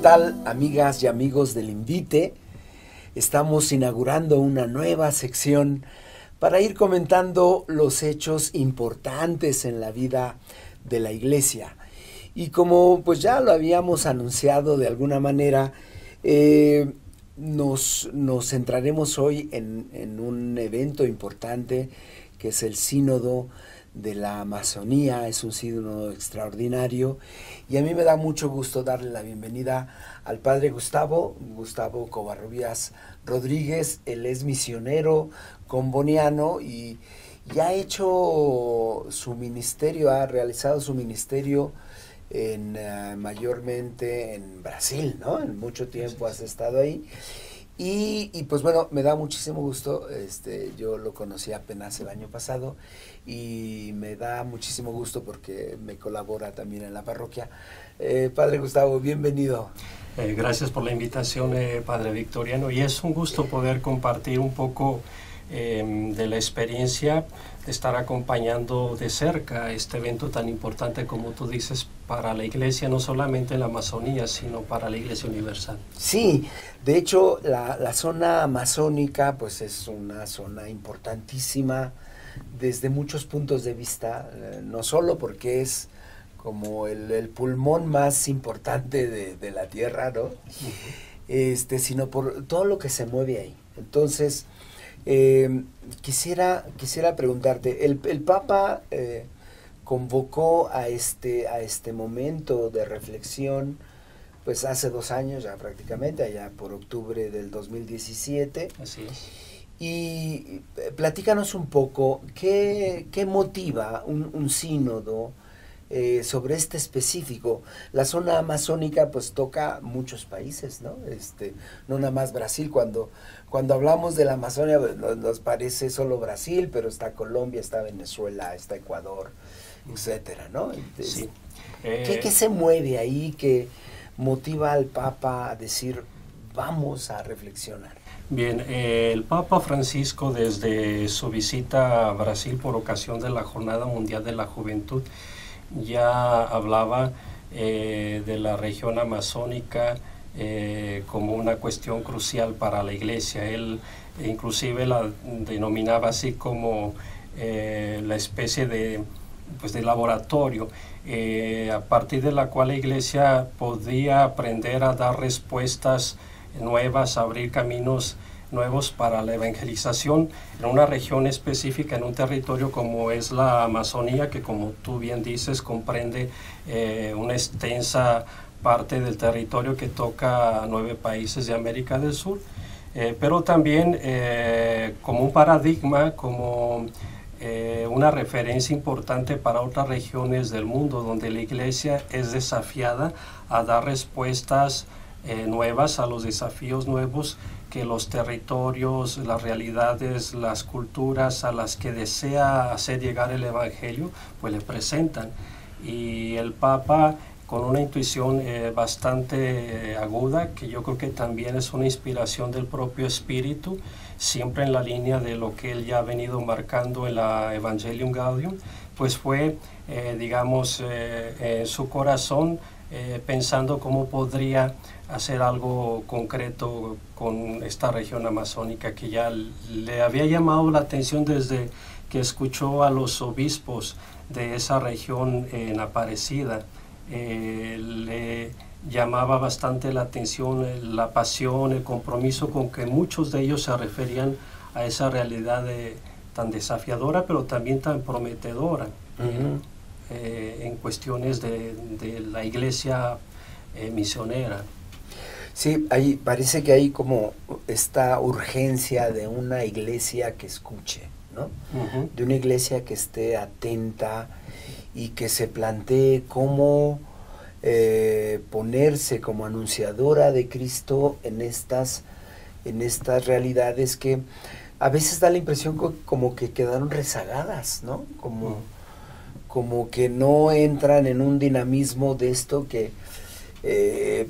tal, amigas y amigos del Invite? Estamos inaugurando una nueva sección para ir comentando los hechos importantes en la vida de la iglesia. Y como pues ya lo habíamos anunciado de alguna manera, nos centraremos hoy en un evento importante que es el Sínodo de la Amazonía. Es un sínodo extraordinario y a mí me da mucho gusto darle la bienvenida al padre Gustavo Covarrubias Rodríguez. Él es misionero comboniano y ha hecho su ministerio, ha realizado su ministerio mayormente en Brasil, ¿no? En mucho tiempo has estado ahí. Y pues bueno, me da muchísimo gusto, yo lo conocí apenas el año pasado y me da muchísimo gusto porque me colabora también en la parroquia. Padre Gustavo, bienvenido. Gracias por la invitación, Padre Victoriano, y es un gusto poder compartir un poco de la experiencia de estar acompañando de cerca este evento tan importante, como tú dices, para la iglesia, no solamente en la Amazonía, sino para la iglesia universal. Sí, de hecho la zona amazónica pues es una zona importantísima desde muchos puntos de vista, no solo porque es como el pulmón más importante de la tierra, ¿no? Sino por todo lo que se mueve ahí. Entonces, quisiera preguntarte, el Papa convocó a este momento de reflexión pues hace 2 años ya prácticamente, allá por octubre del 2017. Así es. Y platícanos un poco, ¿qué motiva un sínodo sobre este específico? La zona amazónica pues toca muchos países, ¿no? No nada más Brasil. Cuando hablamos de la Amazonia nos parece solo Brasil, pero está Colombia, está Venezuela, está Ecuador, etcétera, ¿no? Sí. ¿Qué se mueve ahí que motiva al Papa a decir vamos a reflexionar? Bien, el Papa Francisco, desde su visita a Brasil por ocasión de la Jornada Mundial de la Juventud, ya hablaba de la región amazónica como una cuestión crucial para la iglesia. Él inclusive la denominaba así como la especie de laboratorio a partir de la cual la iglesia podía aprender a dar respuestas nuevas, abrir caminos nuevos para la evangelización en una región específica, en un territorio como es la Amazonía, que como tú bien dices comprende una extensa parte del territorio que toca a 9 países de América del Sur, pero también como un paradigma, como una referencia importante para otras regiones del mundo donde la iglesia es desafiada a dar respuestas nuevas a los desafíos nuevos que los territorios, las realidades, las culturas a las que desea hacer llegar el Evangelio, pues le presentan. Y el Papa, con una intuición bastante aguda, que yo creo que también es una inspiración del propio Espíritu, siempre en la línea de lo que él ya ha venido marcando en la Evangelium Gaudium, pues fue, en su corazón, pensando cómo podría hacer algo concreto con esta región amazónica que ya le había llamado la atención desde que escuchó a los obispos de esa región en Aparecida. Le llamaba bastante la atención la pasión, el compromiso con que muchos de ellos se referían a esa realidad tan desafiadora pero también tan prometedora. En cuestiones de la iglesia misionera. Sí, parece que hay como esta urgencia de una iglesia que escuche, ¿no? De una iglesia que esté atenta y que se plantee cómo ponerse como anunciadora de Cristo en estas realidades que a veces da la impresión como que quedaron rezagadas, ¿no? Como que no entran en un dinamismo de esto que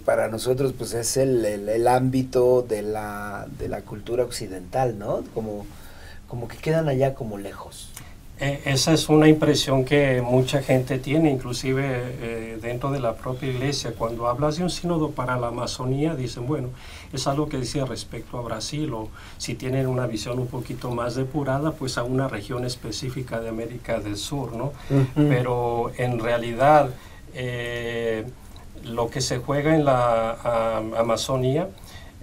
para nosotros pues es el ámbito de la cultura occidental, ¿no? Como que quedan allá como lejos. Esa es una impresión que mucha gente tiene, inclusive dentro de la propia iglesia. Cuando hablas de un sínodo para la Amazonía, dicen, bueno, es algo que dice respecto a Brasil, o si tienen una visión un poquito más depurada, pues a una región específica de América del Sur, ¿no? Pero en realidad lo que se juega en la Amazonía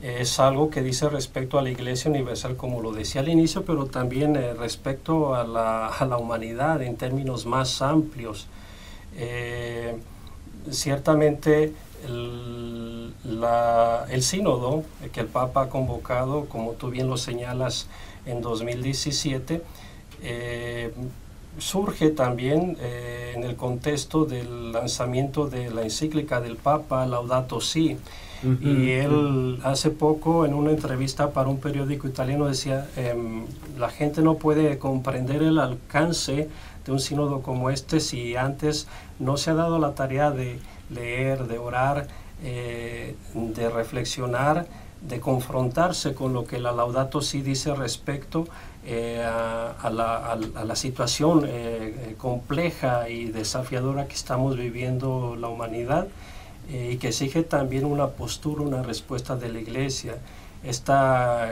es algo que dice respecto a la Iglesia Universal, como lo decía al inicio, pero también respecto a la humanidad en términos más amplios. Ciertamente el sínodo que el Papa ha convocado, como tú bien lo señalas, en 2017, surge también en el contexto del lanzamiento de la encíclica del Papa Laudato Si. Y él hace poco en una entrevista para un periódico italiano decía, la gente no puede comprender el alcance de un sínodo como este si antes no se ha dado la tarea de leer, de orar, de reflexionar, de confrontarse con lo que la Laudato Si dice respecto a la situación compleja y desafiadora que estamos viviendo la humanidad, y que exige también una postura, una respuesta de la Iglesia. Esta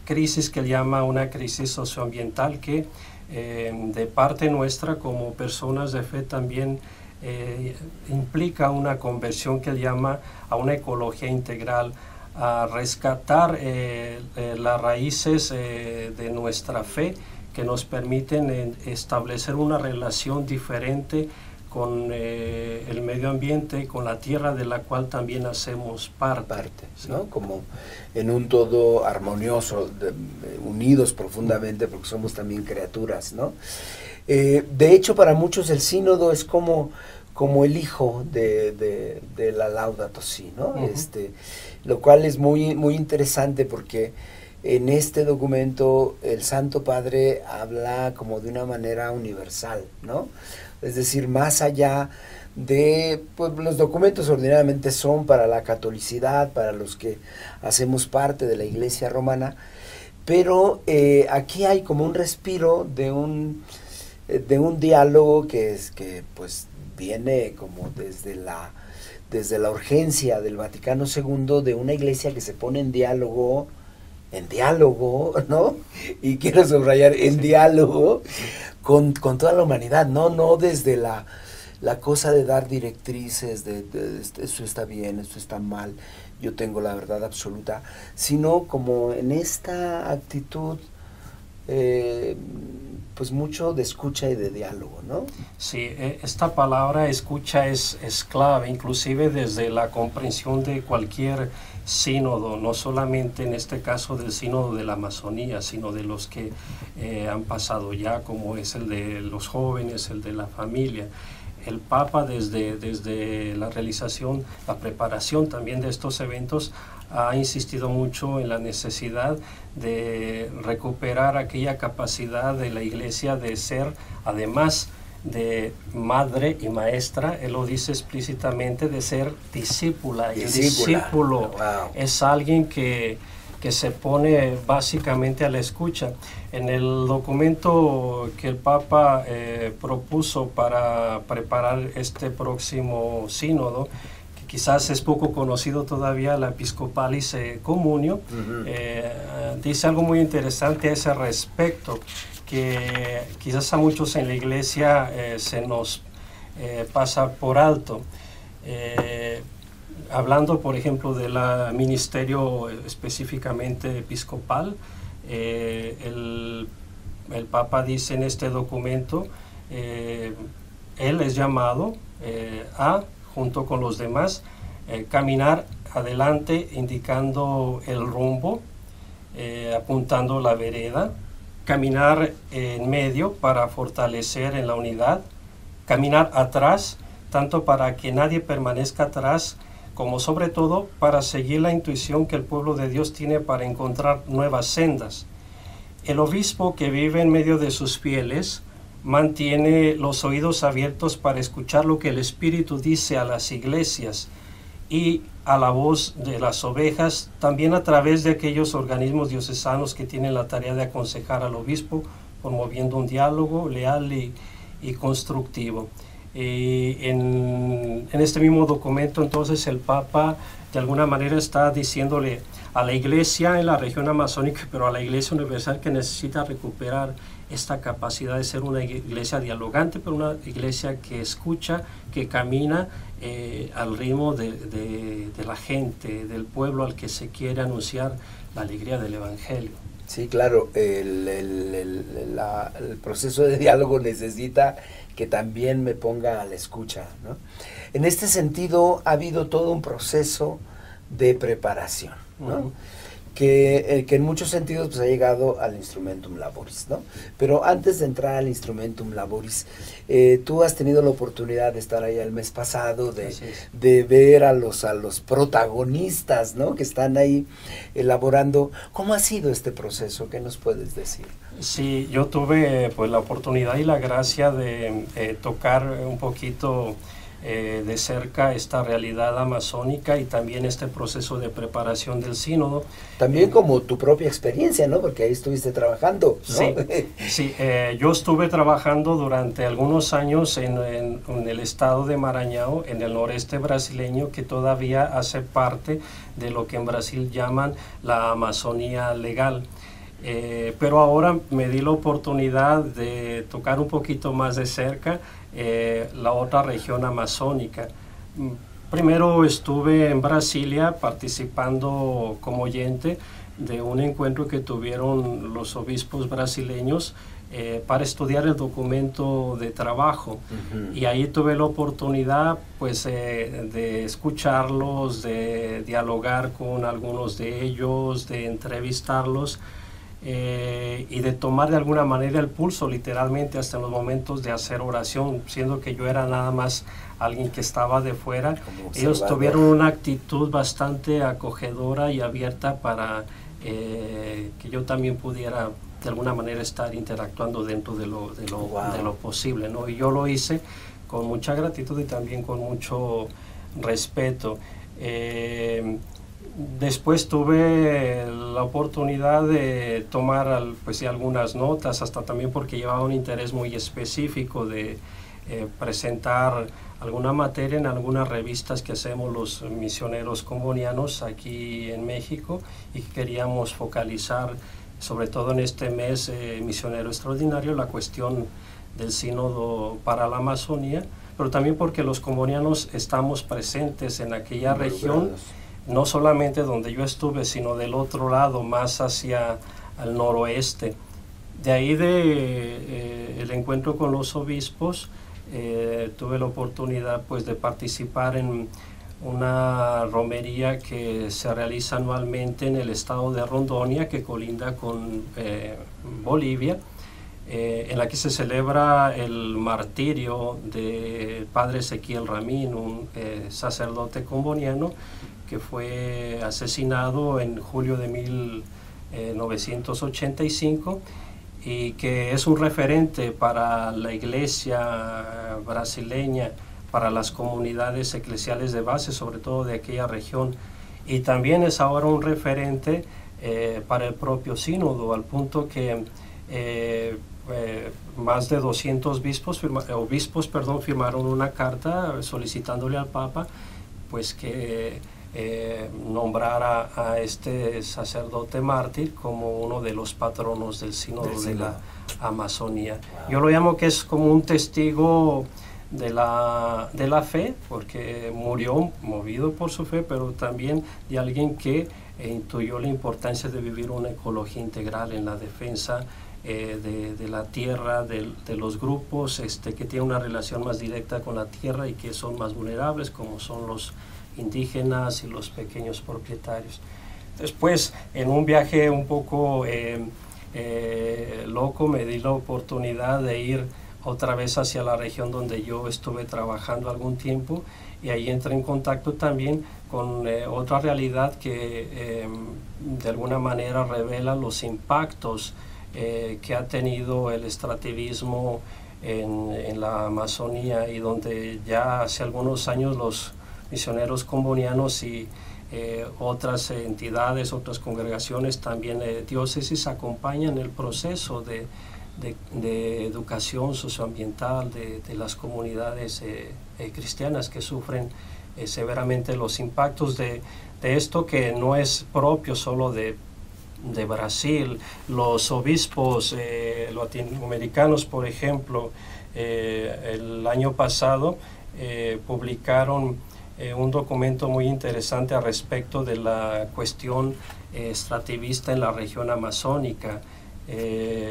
crisis que él llama una crisis socioambiental que de parte nuestra como personas de fe también implica una conversión que él llama a una ecología integral, a rescatar las raíces de nuestra fe que nos permiten establecer una relación diferente con el medio ambiente, con la tierra de la cual también hacemos parte, ¿sí? ¿No? Como en un todo armonioso, unidos profundamente porque somos también criaturas, ¿no? De hecho, para muchos el sínodo es como el hijo de la Laudato Si, ¿no? Lo cual es muy, muy interesante porque en este documento el Santo Padre habla como de una manera universal, ¿no? Es decir, más allá de, pues los documentos ordinariamente son para la catolicidad, para los que hacemos parte de la Iglesia Romana, pero aquí hay como un respiro de un diálogo que pues viene como desde la urgencia del Vaticano II, de una iglesia que se pone en diálogo, ¿no? Y quiero subrayar, en diálogo con toda la humanidad, no desde la cosa de dar directrices, de esto está bien, esto está mal, yo tengo la verdad absoluta, sino como en esta actitud, pues mucho de escucha y de diálogo, ¿no? Sí, esta palabra escucha es clave, inclusive desde la comprensión de cualquier sínodo, no solamente en este caso del sínodo de la Amazonía, sino de los que han pasado ya, como es el de los jóvenes, el de la familia. El Papa desde la realización, la preparación también de estos eventos ha insistido mucho en la necesidad de recuperar aquella capacidad de la Iglesia de ser, además de madre y maestra, él lo dice explícitamente, de ser discípula. Y el discípulo es alguien que se pone básicamente a la escucha. En el documento que el Papa propuso para preparar este próximo sínodo, que quizás es poco conocido todavía, la Episcopalis Communio, dice algo muy interesante a ese respecto, que quizás a muchos en la iglesia se nos pasa por alto. Hablando, por ejemplo, del ministerio específicamente episcopal, el Papa dice en este documento, él es llamado junto con los demás, caminar adelante indicando el rumbo, apuntando la vereda, caminar en medio para fortalecer en la unidad, caminar atrás, tanto para que nadie permanezca atrás, como sobre todo para seguir la intuición que el pueblo de Dios tiene para encontrar nuevas sendas. El obispo que vive en medio de sus fieles mantiene los oídos abiertos para escuchar lo que el Espíritu dice a las iglesias y a la voz de las ovejas, también a través de aquellos organismos diocesanos que tienen la tarea de aconsejar al obispo promoviendo un diálogo leal y constructivo. En este mismo documento, entonces, el Papa de alguna manera está diciéndole a la Iglesia en la región amazónica, pero a la Iglesia universal, que necesita recuperar esta capacidad de ser una iglesia dialogante, pero una iglesia que escucha, que camina al ritmo de la gente, del pueblo al que se quiere anunciar la alegría del Evangelio. Sí, claro, el proceso de diálogo necesita que también me ponga a la escucha, ¿no? En este sentido, ha habido todo un proceso de preparación, ¿no? Que en muchos sentidos pues, ha llegado al Instrumentum Laboris, ¿no? Pero antes de entrar al Instrumentum Laboris, tú has tenido la oportunidad de estar ahí el mes pasado, de ver a los protagonistas, ¿no? Que están ahí elaborando. ¿Cómo ha sido este proceso? ¿Qué nos puedes decir? Sí, yo tuve pues la oportunidad y la gracia de tocar un poquito de cerca esta realidad amazónica y también este proceso de preparación del sínodo. También como tu propia experiencia, ¿no? Porque ahí estuviste trabajando, ¿no? Sí, sí, yo estuve trabajando durante algunos años en el estado de Maranhão, en el noreste brasileño, que todavía hace parte de lo que en Brasil llaman la Amazonía legal. Pero ahora me di la oportunidad de tocar un poquito más de cerca la otra región amazónica. Primero estuve en Brasilia participando como oyente de un encuentro que tuvieron los obispos brasileños para estudiar el documento de trabajo. Y ahí tuve la oportunidad pues de escucharlos, de dialogar con algunos de ellos, de entrevistarlos. Y de tomar de alguna manera el pulso literalmente hasta en los momentos de hacer oración, siendo que yo era nada más alguien que estaba de fuera. Ellos tuvieron una actitud bastante acogedora y abierta para que yo también pudiera de alguna manera estar interactuando dentro de lo posible, ¿no? Y yo lo hice con mucha gratitud y también con mucho respeto. Después tuve la oportunidad de tomar pues, algunas notas, hasta también porque llevaba un interés muy específico de presentar alguna materia en algunas revistas que hacemos los misioneros combonianos aquí en México, y queríamos focalizar, sobre todo en este mes misionero extraordinario, la cuestión del sínodo para la Amazonía, pero también porque los combonianos estamos presentes en aquella región, no solamente donde yo estuve, sino del otro lado, más hacia el noroeste. De ahí el encuentro con los obispos, tuve la oportunidad pues, de participar en una romería que se realiza anualmente en el estado de Rondônia, que colinda con Bolivia, en la que se celebra el martirio del padre Ezequiel Ramín, un sacerdote comboniano, que fue asesinado en julio de 1985 y que es un referente para la iglesia brasileña, para las comunidades eclesiales de base, sobre todo de aquella región, y también es ahora un referente para el propio sínodo, al punto que más de 200 obispos firmaron una carta solicitándole al Papa pues que nombrara a este sacerdote mártir como uno de los patronos del sínodo de la Amazonía. Wow. Yo lo llamo que es como un testigo de la fe, porque murió movido por su fe, pero también de alguien que intuyó la importancia de vivir una ecología integral en la defensa de la tierra, de los grupos que tienen una relación más directa con la tierra y que son más vulnerables, como son los indígenas y los pequeños propietarios. Después, en un viaje un poco loco, me di la oportunidad de ir otra vez hacia la región donde yo estuve trabajando algún tiempo, y ahí entré en contacto también con otra realidad que de alguna manera revela los impactos que ha tenido el extractivismo en la Amazonía, y donde ya hace algunos años los misioneros combonianos y otras entidades, otras congregaciones, también diócesis, acompañan el proceso de de educación socioambiental de las comunidades cristianas que sufren severamente los impactos de esto, que no es propio solo de Brasil. Los obispos latinoamericanos, por ejemplo, el año pasado publicaron un documento muy interesante al respecto de la cuestión extractivista en la región amazónica,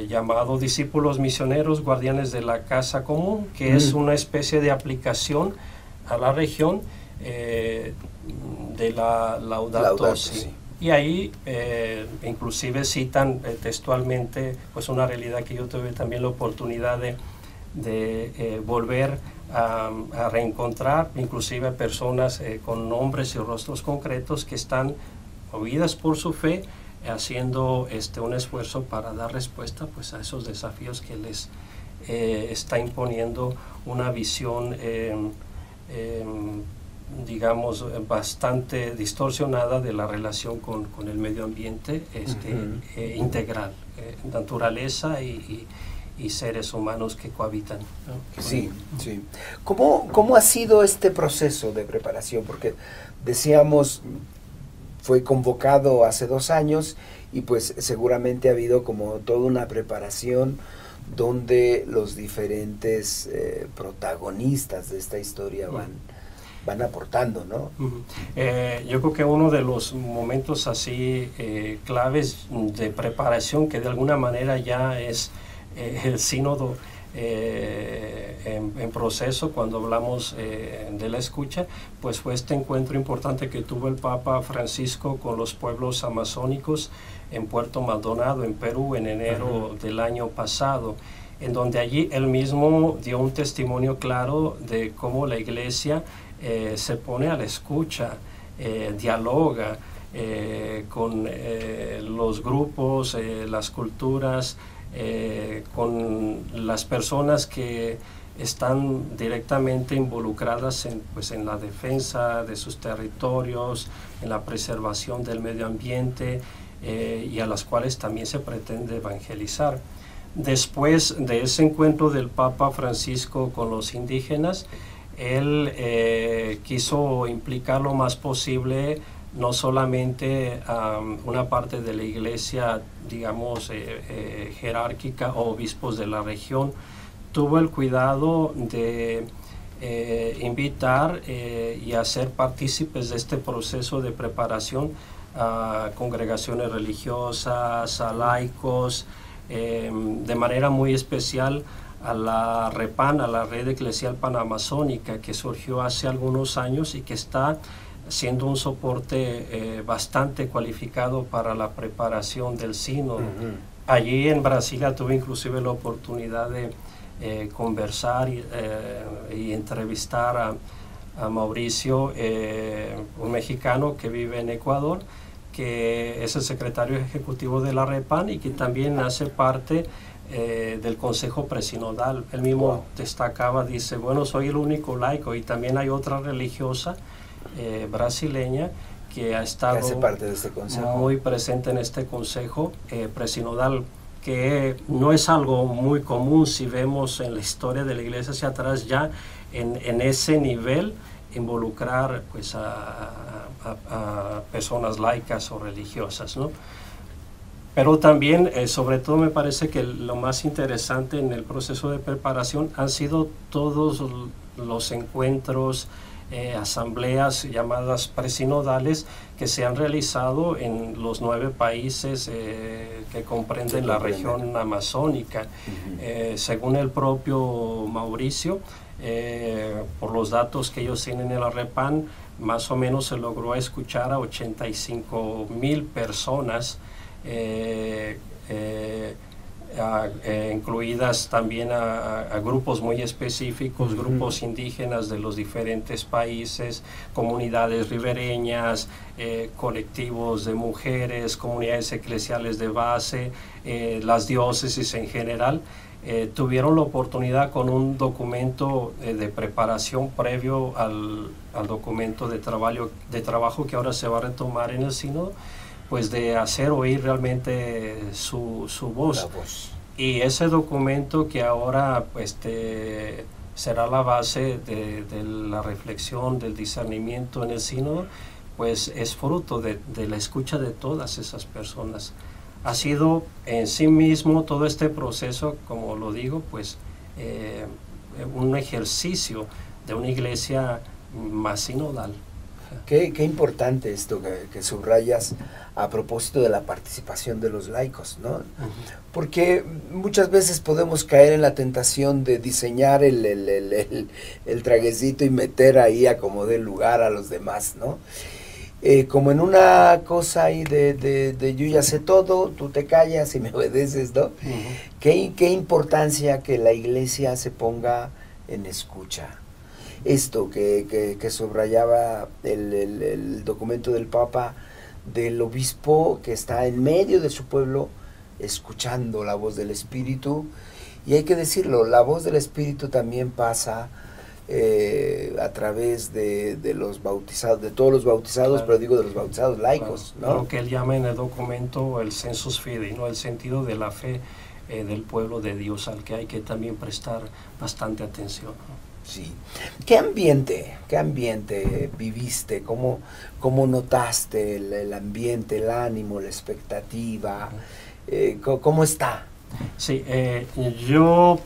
llamado Discípulos Misioneros Guardianes de la Casa Común, que es una especie de aplicación a la región de la Laudato Si. Y ahí inclusive citan textualmente pues una realidad que yo tuve también la oportunidad de volver a reencontrar, inclusive personas con nombres y rostros concretos que están movidas por su fe, haciendo un esfuerzo para dar respuesta pues a esos desafíos que les está imponiendo una visión digamos bastante distorsionada de la relación con el medio ambiente integral, naturaleza y seres humanos que cohabitan, ¿no? Sí, sí. ¿Cómo ha sido este proceso de preparación? Porque decíamos, fue convocado hace 2 años y pues seguramente ha habido como toda una preparación donde los diferentes protagonistas de esta historia van aportando, ¿no? Yo creo que uno de los momentos así claves de preparación, que de alguna manera ya es el sínodo en proceso, cuando hablamos de la escucha, pues fue este encuentro importante que tuvo el Papa Francisco con los pueblos amazónicos en Puerto Maldonado, en Perú, en enero del año pasado, en donde allí él mismo dio un testimonio claro de cómo la Iglesia se pone a la escucha, dialoga con los grupos, las culturas, con las personas que están directamente involucradas en la defensa de sus territorios, en la preservación del medio ambiente, y a las cuales también se pretende evangelizar. Después de ese encuentro del Papa Francisco con los indígenas, él quiso implicar lo más posible no solamente una parte de la iglesia, digamos, jerárquica o obispos de la región. Tuvo el cuidado de invitar y hacer partícipes de este proceso de preparación a congregaciones religiosas, a laicos, de manera muy especial a la REPAN, a la Red Eclesial Panamazónica, que surgió hace algunos años y que está siendo un soporte bastante cualificado para la preparación del sínodo. Allí en Brasilia tuve inclusive la oportunidad de conversar y entrevistar a Mauricio, un mexicano que vive en Ecuador, que es el secretario ejecutivo de la REPAN y que también hace parte del consejo presinodal. Él mismo destacaba, dice, bueno, soy el único laico, y también hay otra religiosa brasileña que ha estado que hace parte de este consejo, muy presente en este consejo presinodal, que no es algo muy común si vemos en la historia de la iglesia hacia atrás, ya en ese nivel involucrar pues a personas laicas o religiosas, ¿no? Pero también, sobre todo, me parece que lo más interesante en el proceso de preparación han sido todos los encuentros, asambleas llamadas presinodales que se han realizado en los 9 países que comprenden la región amazónica. Según el propio Mauricio, por los datos que ellos tienen en la REPAN, más o menos se logró escuchar a 85,000 personas, incluidas también a grupos muy específicos, grupos indígenas de los diferentes países, comunidades ribereñas, colectivos de mujeres, comunidades eclesiales de base, las diócesis en general. Tuvieron la oportunidad, con un documento de preparación previo al documento de trabajo que ahora se va a retomar en el sínodo, pues de hacer oír realmente su voz. Y ese documento que ahora será la base de la reflexión, del discernimiento en el sínodo, pues es fruto de la escucha de todas esas personas. Ha sido en sí mismo todo este proceso, como lo digo, pues un ejercicio de una iglesia más sinodal. Qué importante esto que subrayas a propósito de la participación de los laicos, ¿no? Porque muchas veces podemos caer en la tentación de diseñar el traguecito y meter ahí a como dé lugar a los demás, ¿no? Como en una cosa ahí de yo ya sé todo, tú te callas y me obedeces, ¿no? Qué importancia que la iglesia se ponga en escucha. Esto que subrayaba el documento del Papa, del obispo que está en medio de su pueblo escuchando la voz del Espíritu, y hay que decirlo, la voz del Espíritu también pasa a través de los bautizados, de todos los bautizados, claro, pero digo de los bautizados laicos, claro, ¿no? Lo que él llama en el documento el sensus fidei, ¿no? El sentido de la fe del pueblo de Dios, al que hay que también prestar bastante atención, ¿no? Sí. ¿Qué ambiente viviste? ¿Cómo notaste el ambiente, el ánimo, la expectativa? ¿Cómo está? Sí, yo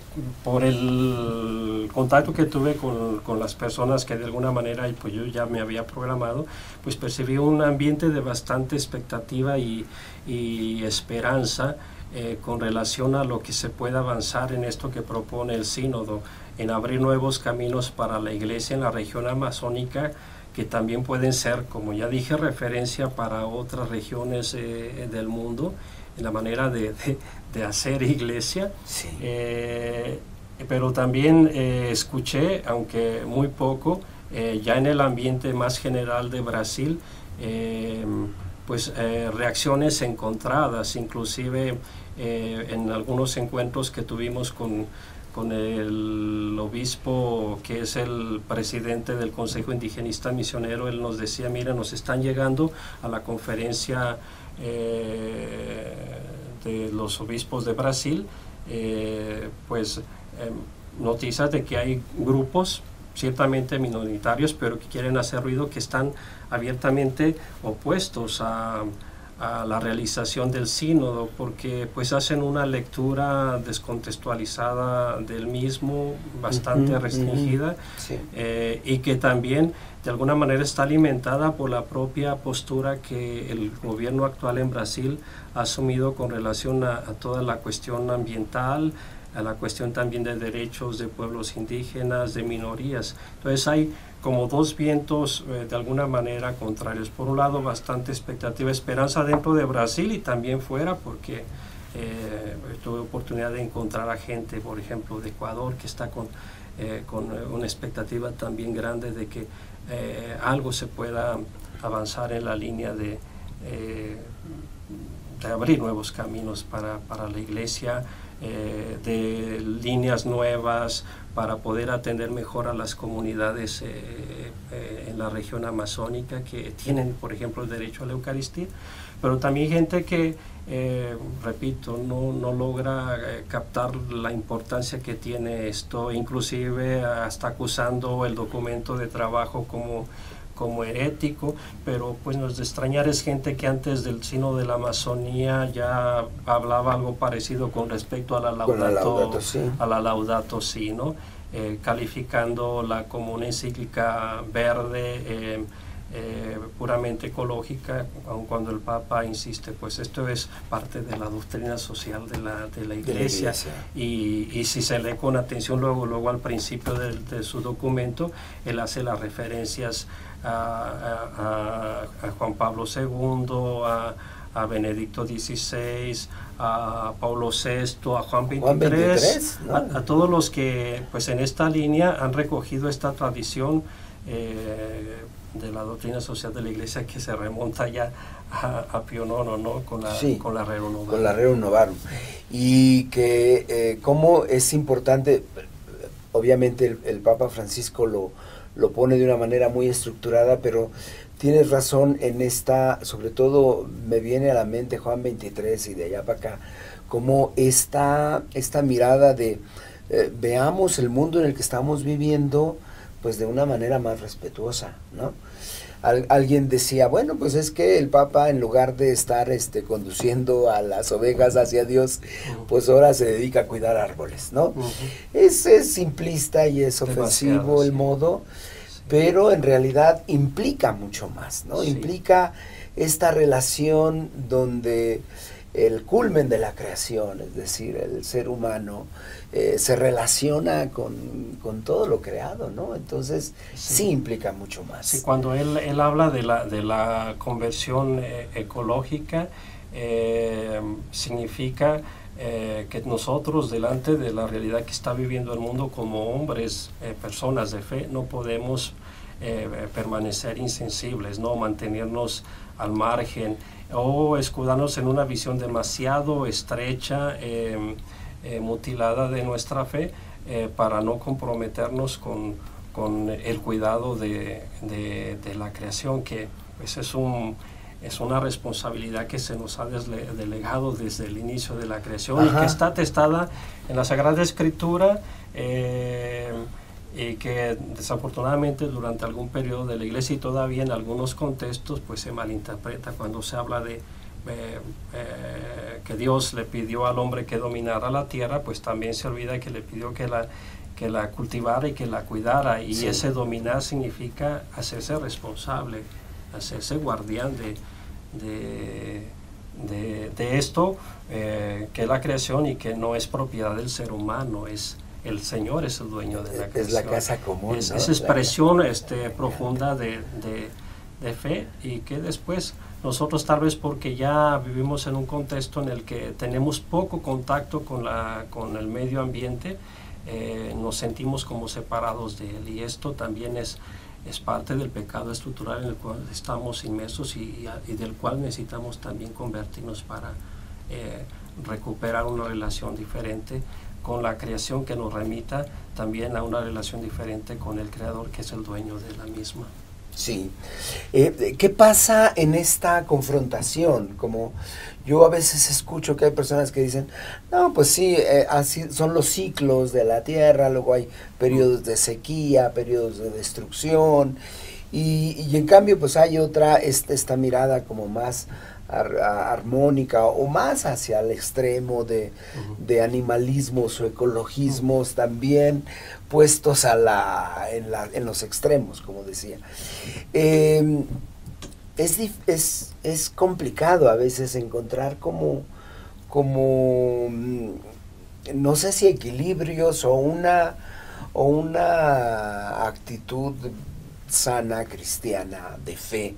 por el contacto que tuve con las personas que de alguna manera pues yo ya me había programado, pues percibí un ambiente de bastante expectativa y esperanza con relación a lo que se puede avanzar en esto que propone el sínodo, en abrir nuevos caminos para la iglesia en la región amazónica, que también pueden ser, como ya dije, referencia para otras regiones del mundo, en la manera de hacer iglesia. Sí. Pero también escuché, aunque muy poco, ya en el ambiente más general de Brasil, pues reacciones encontradas, inclusive en algunos encuentros que tuvimos con el obispo, que es el presidente del Consejo Indigenista Misionero. Él nos decía, mira, nos están llegando a la conferencia de los obispos de Brasil, noticias de que hay grupos ciertamente minoritarios, pero que quieren hacer ruido, que están abiertamente opuestos a la realización del sínodo, porque pues hacen una lectura descontextualizada del mismo, bastante restringida, sí. Y que también de alguna manera está alimentada por la propia postura que el gobierno actual en Brasil ha asumido con relación a toda la cuestión ambiental, a la cuestión también de derechos de pueblos indígenas, de minorías. Entonces hay como dos vientos de alguna manera contrarios. Por un lado, bastante expectativa, esperanza dentro de Brasil y también fuera, porque tuve oportunidad de encontrar a gente, por ejemplo, de Ecuador, que está con una expectativa también grande de que algo se pueda avanzar en la línea de abrir nuevos caminos para la iglesia, de líneas nuevas para poder atender mejor a las comunidades en la región amazónica que tienen, por ejemplo, el derecho a la Eucaristía, pero también gente que, repito, no logra captar la importancia que tiene esto, inclusive hasta acusando el documento de trabajo como herético, pero pues no es de extrañar, es gente que antes del sínodo de la Amazonía ya hablaba algo parecido con respecto a la Laudato Si, ¿no? Calificándola como una encíclica verde, puramente ecológica, aun cuando el Papa insiste, pues esto es parte de la doctrina social de la Iglesia. Y si se lee con atención luego al principio de su documento, él hace las referencias a Juan Pablo II, a Benedicto XVI, a Pablo VI, a Juan XXIII, ¿no? a todos los que pues en esta línea han recogido esta tradición de la doctrina social de la Iglesia, que se remonta ya a Pío IX, ¿no? Con la Rerum Novarum. Con la Rerum Novarum. Y que cómo es importante, obviamente el Papa Francisco lo pone de una manera muy estructurada, pero tienes razón en esta, sobre todo me viene a la mente Juan 23 y de allá para acá, como esta mirada de veamos el mundo en el que estamos viviendo pues de una manera más respetuosa, ¿no? Alguien decía, bueno, pues es que el Papa, en lugar de estar conduciendo a las ovejas hacia Dios, pues ahora se dedica a cuidar árboles, ¿no? Es simplista y es ofensivo el modo, pero en realidad implica mucho más, ¿no? Sí. Implica esta relación donde el culmen de la creación, es decir, el ser humano, se relaciona con todo lo creado, ¿no? Entonces, sí implica mucho más. Sí, cuando él habla de la conversión ecológica, significa que nosotros, delante de la realidad que está viviendo el mundo como hombres, personas de fe, no podemos permanecer insensibles, no mantenernos al margen o escudarnos en una visión demasiado estrecha, mutilada de nuestra fe, para no comprometernos con el cuidado de la creación, que pues es una responsabilidad que se nos ha delegado desde el inicio de la creación. Ajá. Y que está atestada en la Sagrada Escritura, y que desafortunadamente durante algún periodo de la Iglesia y todavía en algunos contextos pues se malinterpreta cuando se habla de que Dios le pidió al hombre que dominara la tierra, pues también se olvida que le pidió que la cultivara y que la cuidara, y sí. Ese dominar significa hacerse responsable, hacerse guardián de esto, que es la creación y que no es propiedad del ser humano, el Señor es el dueño de la creación. Es la casa común, ¿no? Esa expresión profunda de fe, y que después nosotros, tal vez porque ya vivimos en un contexto en el que tenemos poco contacto con el medio ambiente, nos sentimos como separados de él, y esto también es parte del pecado estructural en el cual estamos inmersos y del cual necesitamos también convertirnos para recuperar una relación diferente con la creación, que nos remita también a una relación diferente con el Creador, que es el dueño de la misma. Sí. ¿Qué pasa en esta confrontación? Como yo a veces escucho que hay personas que dicen, no, pues sí, así son los ciclos de la tierra, luego hay periodos de sequía, periodos de destrucción, y en cambio pues hay esta mirada como más armónica o más hacia el extremo de animalismos o ecologismos también puestos en los extremos, como decía. Es complicado a veces encontrar como no sé si equilibrios o una actitud sana cristiana de fe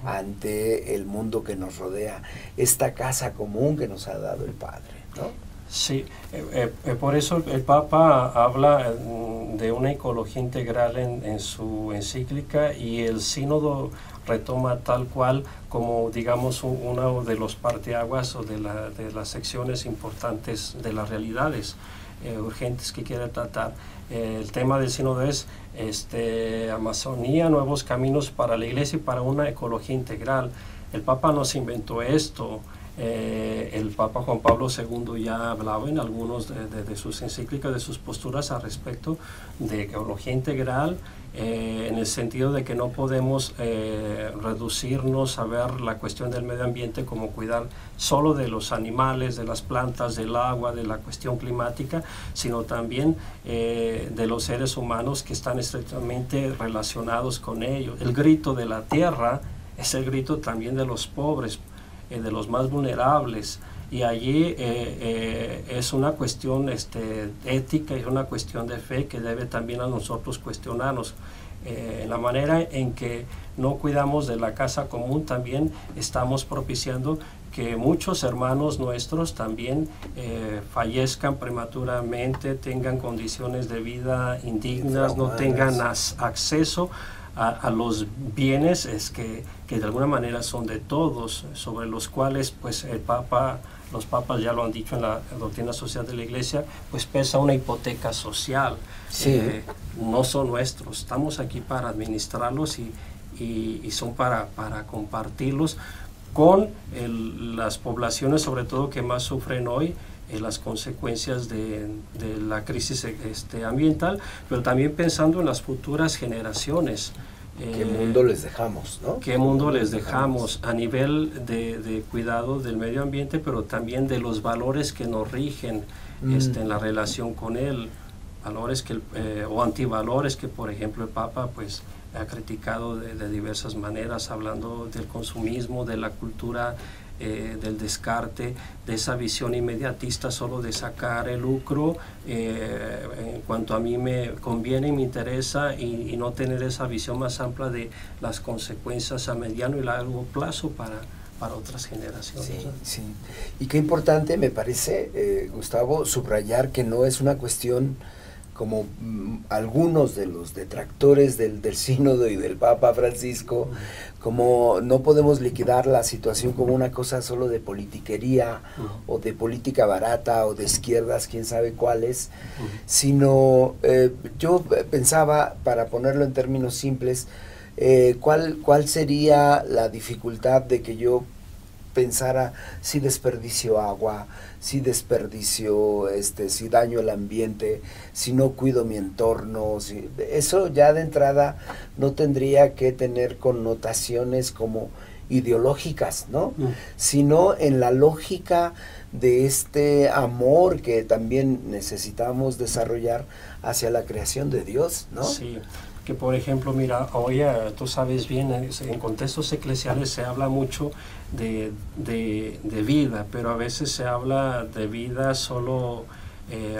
ante el mundo que nos rodea, esta casa común que nos ha dado el Padre, ¿no? Sí, por eso el Papa habla de una ecología integral en su encíclica, y el sínodo retoma tal cual como, digamos, uno de los parteaguas o de las secciones importantes de las realidades urgentes que quiere tratar. El tema del sínodo es Amazonía, nuevos caminos para la Iglesia y para una ecología integral. El Papa no se inventó esto. El Papa Juan Pablo II ya hablaba en algunos de sus encíclicas, de sus posturas al respecto de ecología integral, en el sentido de que no podemos reducirnos a ver la cuestión del medio ambiente como cuidar solo de los animales, de las plantas, del agua, de la cuestión climática, sino también de los seres humanos que están estrechamente relacionados con ellos. El grito de la tierra es el grito también de los pobres, de los más vulnerables, y allí es una cuestión ética y una cuestión de fe que debe también a nosotros cuestionarnos. En la manera en que no cuidamos de la casa común, también estamos propiciando que muchos hermanos nuestros también fallezcan prematuramente, tengan condiciones de vida indignas, no tengan acceso a los bienes que de alguna manera son de todos, sobre los cuales pues los papas ya lo han dicho en la doctrina social de la Iglesia, pues pesa una hipoteca social. Sí. No son nuestros, estamos aquí para administrarlos y son para compartirlos, con las poblaciones, sobre todo, que más sufren hoy las consecuencias de la crisis ambiental, pero también pensando en las futuras generaciones. ¿Qué mundo les dejamos, no? ¿Qué mundo les dejamos a nivel de cuidado del medio ambiente, pero también de los valores que nos rigen en la relación con él? Valores o antivalores que, por ejemplo, el Papa pues ha criticado de diversas maneras, hablando del consumismo, de la cultura del descarte, de esa visión inmediatista solo de sacar el lucro en cuanto a mí me conviene y me interesa, y no tener esa visión más amplia de las consecuencias a mediano y largo plazo para otras generaciones. Sí, sí. Y qué importante me parece, Gustavo, subrayar que no es una cuestión como algunos de los detractores del sínodo y del Papa Francisco, como no podemos liquidar la situación como una cosa solo de politiquería o de política barata o de izquierdas, quién sabe cuáles, sino yo pensaba, para ponerlo en términos simples, ¿cuál sería la dificultad de que yo pensara si desperdicio agua, si desperdicio, si daño el ambiente, si no cuido mi entorno? Eso ya de entrada no tendría que tener connotaciones como ideológicas, ¿no? Sino en la lógica de este amor que también necesitamos desarrollar hacia la creación de Dios, ¿no? Sí. Que por ejemplo, mira, hoy tú sabes bien, en contextos eclesiales se habla mucho de vida, pero a veces se habla de vida solo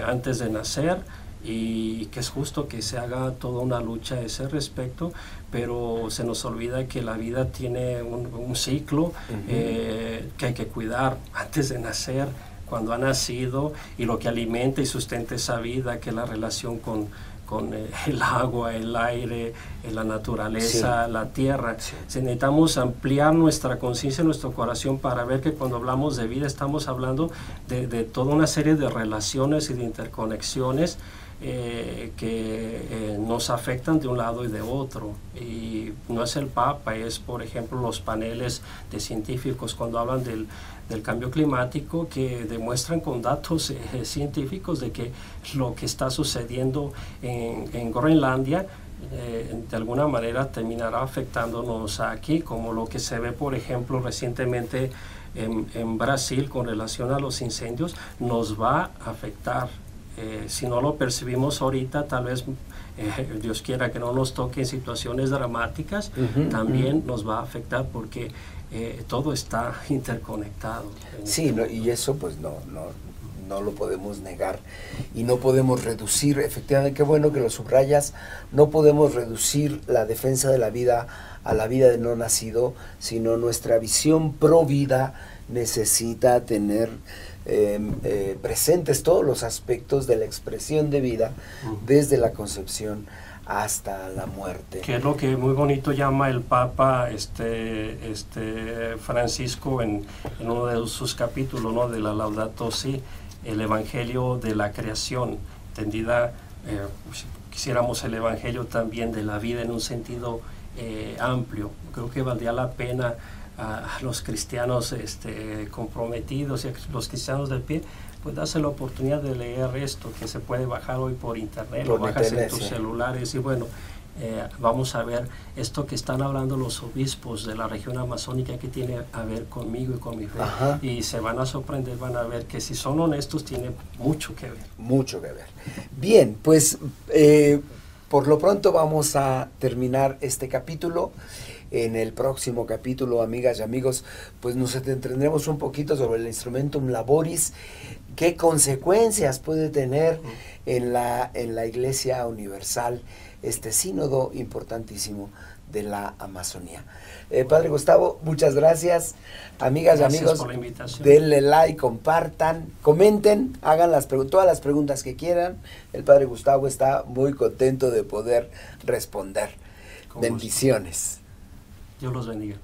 antes de nacer, y que es justo que se haga toda una lucha a ese respecto, pero se nos olvida que la vida tiene un ciclo que hay que cuidar antes de nacer, cuando ha nacido, y lo que alimenta y sustenta esa vida, que es la relación con el agua, el aire, la naturaleza, la tierra. Necesitamos ampliar nuestra conciencia, nuestro corazón, para ver que cuando hablamos de vida estamos hablando de toda una serie de relaciones y de interconexiones que nos afectan de un lado y de otro. Y no es el Papa, es por ejemplo los paneles de científicos cuando hablan del cambio climático, que demuestran con datos científicos de que lo que está sucediendo en Groenlandia de alguna manera terminará afectándonos aquí, como lo que se ve por ejemplo recientemente en Brasil con relación a los incendios. Nos va a afectar. Si no lo percibimos ahorita, tal vez Dios quiera que no nos toque en situaciones dramáticas, también nos va a afectar, porque todo está interconectado. Sí, y eso pues no lo podemos negar, y no podemos reducir, efectivamente, qué bueno que lo subrayas, no podemos reducir la defensa de la vida a la vida de no nacido, sino nuestra visión pro vida necesita tener presentes todos los aspectos de la expresión de vida, desde la concepción hasta la muerte. Que es lo que muy bonito llama el Papa Francisco en uno de sus capítulos, ¿no?, de la Laudato Si, el Evangelio de la creación, entendida, si quisiéramos el Evangelio también de la vida en un sentido amplio. Creo que valdría la pena a los cristianos comprometidos y a los cristianos del pie, pues darse la oportunidad de leer esto, que se puede bajar hoy por internet, lo bajas en tus celulares, y bueno, vamos a ver esto que están hablando los obispos de la región amazónica, que tiene a ver conmigo y con mi fe. Y se van a sorprender, van a ver que si son honestos tiene mucho que ver. Mucho que ver. Bien, pues por lo pronto vamos a terminar este capítulo. En el próximo capítulo, amigas y amigos, pues nos entretendremos un poquito sobre el Instrumentum Laboris, qué consecuencias puede tener en la Iglesia Universal este sínodo importantísimo de la Amazonía. Padre Gustavo, muchas gracias. Amigas y amigos, denle like, compartan, comenten, hagan todas las preguntas que quieran. El Padre Gustavo está muy contento de poder responder. Bendiciones. Dios los bendiga.